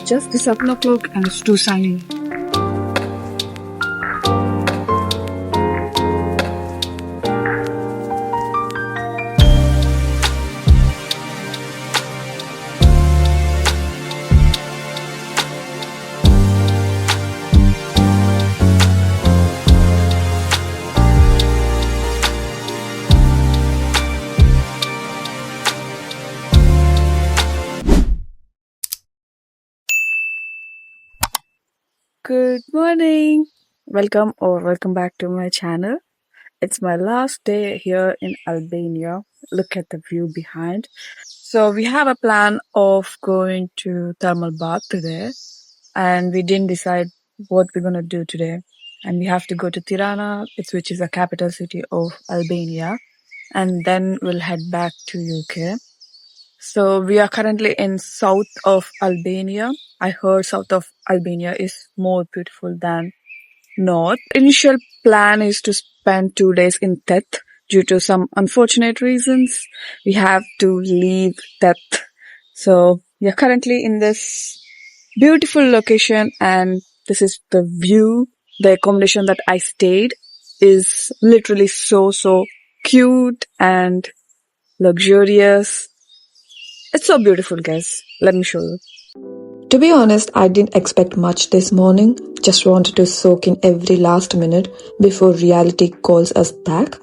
just 7 o'clock and it's too sunny. Good morning. Welcome back to my channel. It's my last day here in Albania. Look at the view behind. So we have a plan of going to thermal bath today, and we didn't decide what we're gonna do today. And we have to go to Tirana, which is the capital city of Albania, and then we'll head back to UK. So we are currently in south of Albania. I heard south of Albania is more beautiful than north. Initial plan is to spend 2 days in Tet. Due to some unfortunate reasons, we have to leave Tet. So we are currently in this beautiful location, and this is the view. The accommodation that I stayed is literally so cute and luxurious. It's so beautiful, guys. Let me show you. To be honest, I didn't expect much this morning. Just wanted to soak in every last minute before reality calls us back.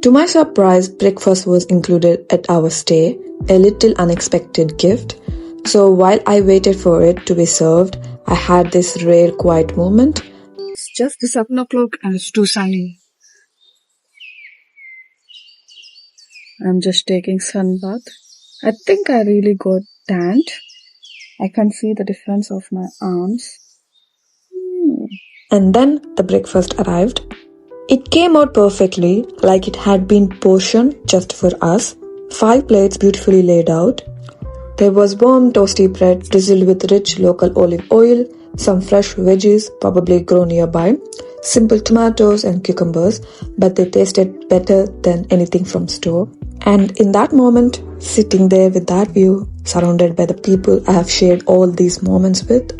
To my surprise, breakfast was included at our stay, a little unexpected gift. So while I waited for it to be served, I had this rare quiet moment. It's just 7 o'clock and it's too sunny. I'm just taking sunbath. I think I really got tanned. I can see the difference of my arms. And then the breakfast arrived. It came out perfectly, like it had been portioned just for us. 5 plates beautifully laid out. There was warm toasty bread drizzled with rich local olive oil, some fresh veggies probably grown nearby, simple tomatoes and cucumbers, but they tasted better than anything from store. And in that moment, sitting there with that view, surrounded by the people I have shared all these moments with,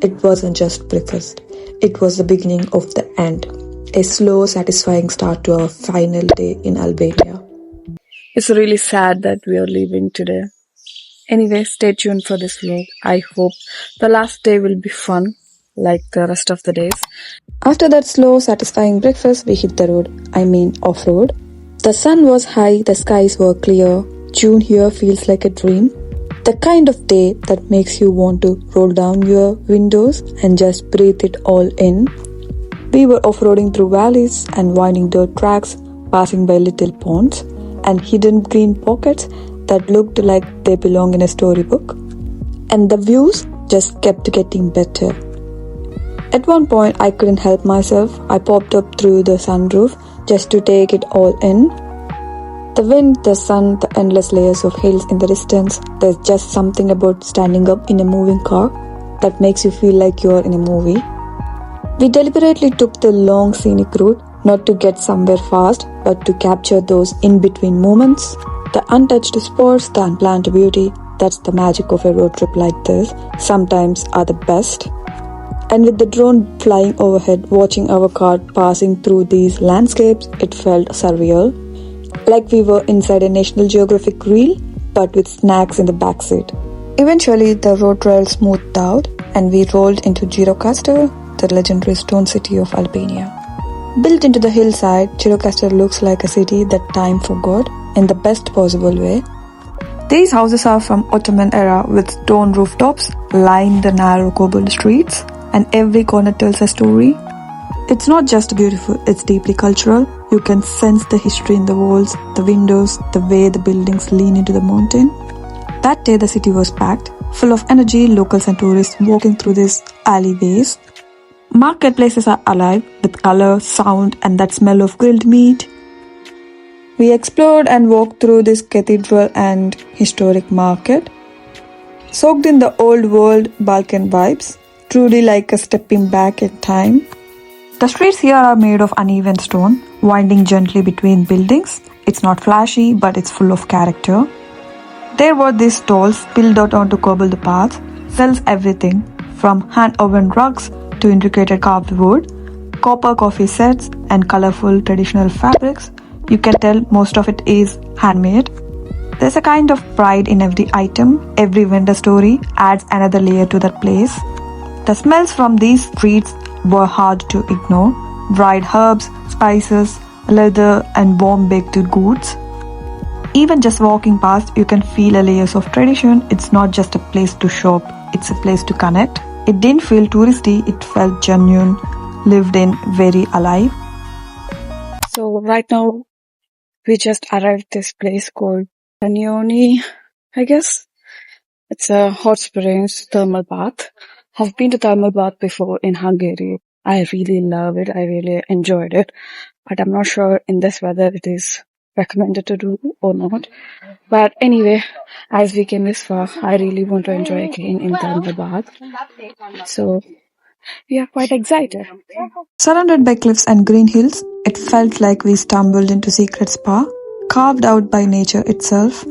it wasn't just breakfast. It was the beginning of the end. A slow, satisfying start to our final day in Albania. It's really sad that we are leaving today. Anyway, stay tuned for this vlog. I hope the last day will be fun, like the rest of the days. After that slow, satisfying breakfast, we hit the road. Off-road. The sun was high, the skies were clear. June here feels like a dream. The kind of day that makes you want to roll down your windows and just breathe it all in. We were off-roading through valleys and winding dirt tracks, passing by little ponds and hidden green pockets that looked like they belong in a storybook. And the views just kept getting better. At one point, I couldn't help myself. I popped up through the sunroof just to take it all in. The wind, the sun, the endless layers of hills in the distance. There's just something about standing up in a moving car that makes you feel like you're in a movie. We deliberately took the long scenic route, not to get somewhere fast, but to capture those in-between moments. The untouched spots, the unplanned beauty. That's the magic of a road trip like this. Sometimes are the best. And with the drone flying overhead, watching our car passing through these landscapes, it felt surreal. Like we were inside a National Geographic reel, but with snacks in the backseat. Eventually, the road trail smoothed out, and we rolled into Gjirokastër, the legendary stone city of Albania. Built into the hillside, Gjirokastër looks like a city that time forgot in the best possible way. These houses are from Ottoman-era with stone rooftops, line the narrow cobbled streets, and every corner tells a story. It's not just beautiful, it's deeply cultural. You can sense the history in the walls, the windows, the way the buildings lean into the mountain. That day the city was packed, full of energy, locals and tourists walking through these alleyways. Marketplaces are alive with color, sound, and that smell of grilled meat. We explored and walked through this cathedral and historic market, soaked in the old world Balkan vibes, truly like a stepping back in time. The streets here are made of uneven stone, winding gently between buildings. It's not flashy, but it's full of character. There were these stalls built out onto cobbled paths, sells everything from hand-woven rugs to intricate carved wood, copper coffee sets, and colorful traditional fabrics. You can tell most of it is handmade. There's a kind of pride in every item. Every vendor story adds another layer to that place. The smells from these streets were hard to ignore. Dried herbs, spices, leather, and warm baked goods. Even just walking past, you can feel a layers of tradition. It's not just a place to shop, it's a place to connect. It didn't feel touristy, it felt genuine, lived in, very alive. So right now, we just arrived at this place called Tanioni, I guess. It's a hot springs thermal bath. I've been to thermal bath before in Hungary. I really love it. I really enjoyed it. But I'm not sure in this weather it is recommended to do or not. But anyway, as we came this far, I really want to enjoy again in thermal bath. So we are quite excited. Surrounded by cliffs and green hills, it felt like we stumbled into secret spa, carved out by nature itself.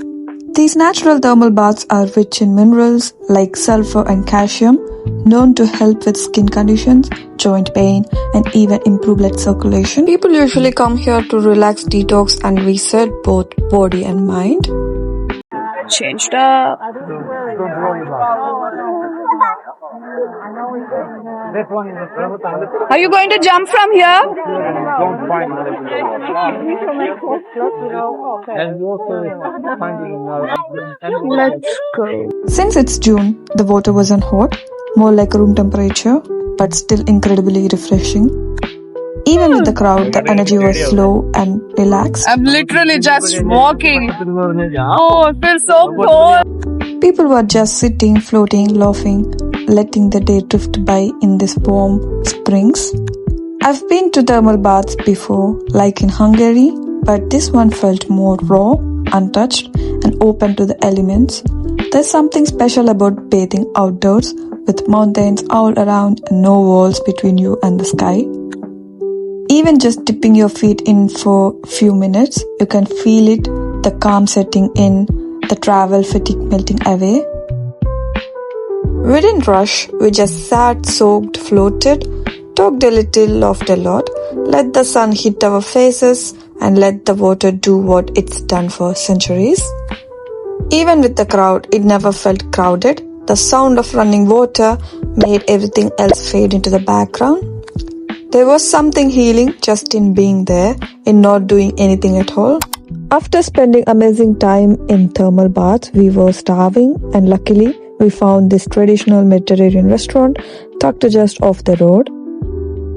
These natural thermal baths are rich in minerals like sulfur and calcium, known to help with skin conditions, joint pain, and even improve blood circulation. People usually come here to relax, detox, and reset both body and mind. Changed up. Are you going to jump from here? Let's go. Since it's June, the water wasn't hot, more like room temperature, but still incredibly refreshing. Even with the crowd, the energy was slow and relaxed. I'm literally just walking. Oh, it feels so cold. People were just sitting, floating, laughing, letting the day drift by in these warm springs. I've been to thermal baths before, like in Hungary, but this one felt more raw, untouched, and open to the elements. There's something special about bathing outdoors, with mountains all around and no walls between you and the sky. Even just dipping your feet in for a few minutes, you can feel it, the calm setting in, the travel fatigue melting away. We didn't rush, we just sat, soaked, floated, talked a little, laughed a lot, let the sun hit our faces, and let the water do what it's done for centuries. Even with the crowd, it never felt crowded. The sound of running water made everything else fade into the background. There was something healing just in being there, in not doing anything at all. After spending amazing time in thermal baths, we were starving, and luckily we found this traditional Mediterranean restaurant tucked just off the road.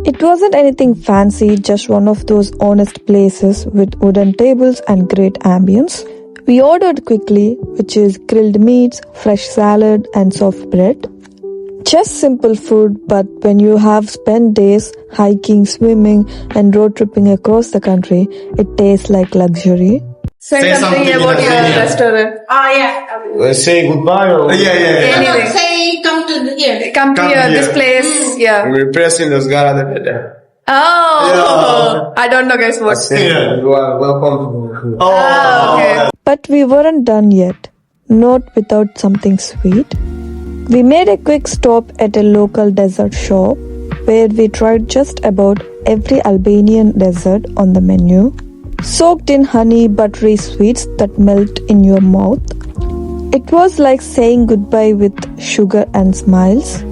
It wasn't anything fancy, just one of those honest places with wooden tables and great ambience. We ordered quickly, which is grilled meats, fresh salad, and soft bread. Just simple food, but when you have spent days hiking, swimming, and road tripping across the country, it tastes like luxury. Say something about your restaurant. Say goodbye or Anything. Say come to here. Come here, this place. Yeah. We're pressing the Zgaratepelena. Oh, I don't know, guys. What? Welcome. Okay. But we weren't done yet, not without something sweet. We made a quick stop at a local dessert shop where we tried just about every Albanian dessert on the menu, soaked in honey buttery sweets that melt in your mouth. It was like saying goodbye with sugar and smiles.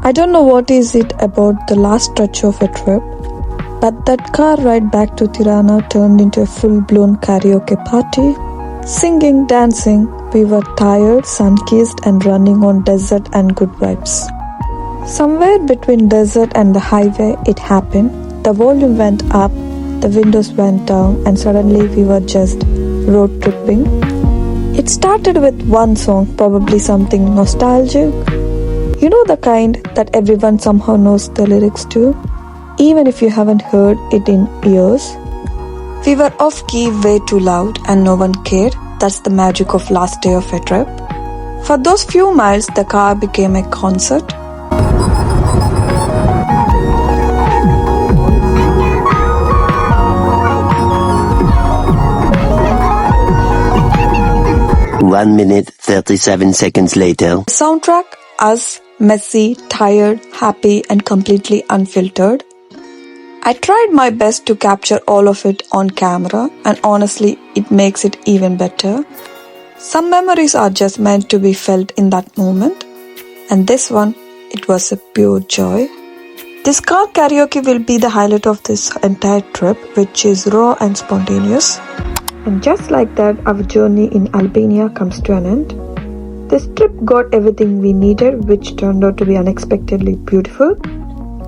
I don't know what is it about the last stretch of a trip, but that car ride back to Tirana turned into a full-blown karaoke party. Singing, dancing, we were tired, sun-kissed and running on desert and good vibes. Somewhere between desert and the highway it happened. The volume went up, the windows went down, and suddenly we were just road tripping. It started with one song, probably something nostalgic. You know, the kind that everyone somehow knows the lyrics to, even if you haven't heard it in years. We were off key, way too loud, and no one cared. That's the magic of last day of a trip. For those few miles, the car became a concert. One minute, 37 seconds later. The soundtrack, us, messy, tired, happy, and completely unfiltered. I tried my best to capture all of it on camera, and honestly, it makes it even better. Some memories are just meant to be felt in that moment, and this one, it was a pure joy. This car karaoke will be the highlight of this entire trip, which is raw and spontaneous. And just like that, our journey in Albania comes to an end. This trip got everything we needed, which turned out to be unexpectedly beautiful.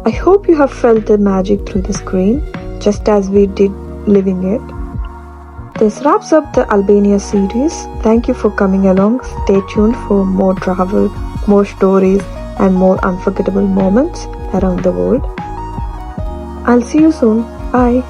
I hope you have felt the magic through the screen, just as we did living it. This wraps up the Albania series. Thank you for coming along. Stay tuned for more travel, more stories, and more unforgettable moments around the world. I'll see you soon. Bye.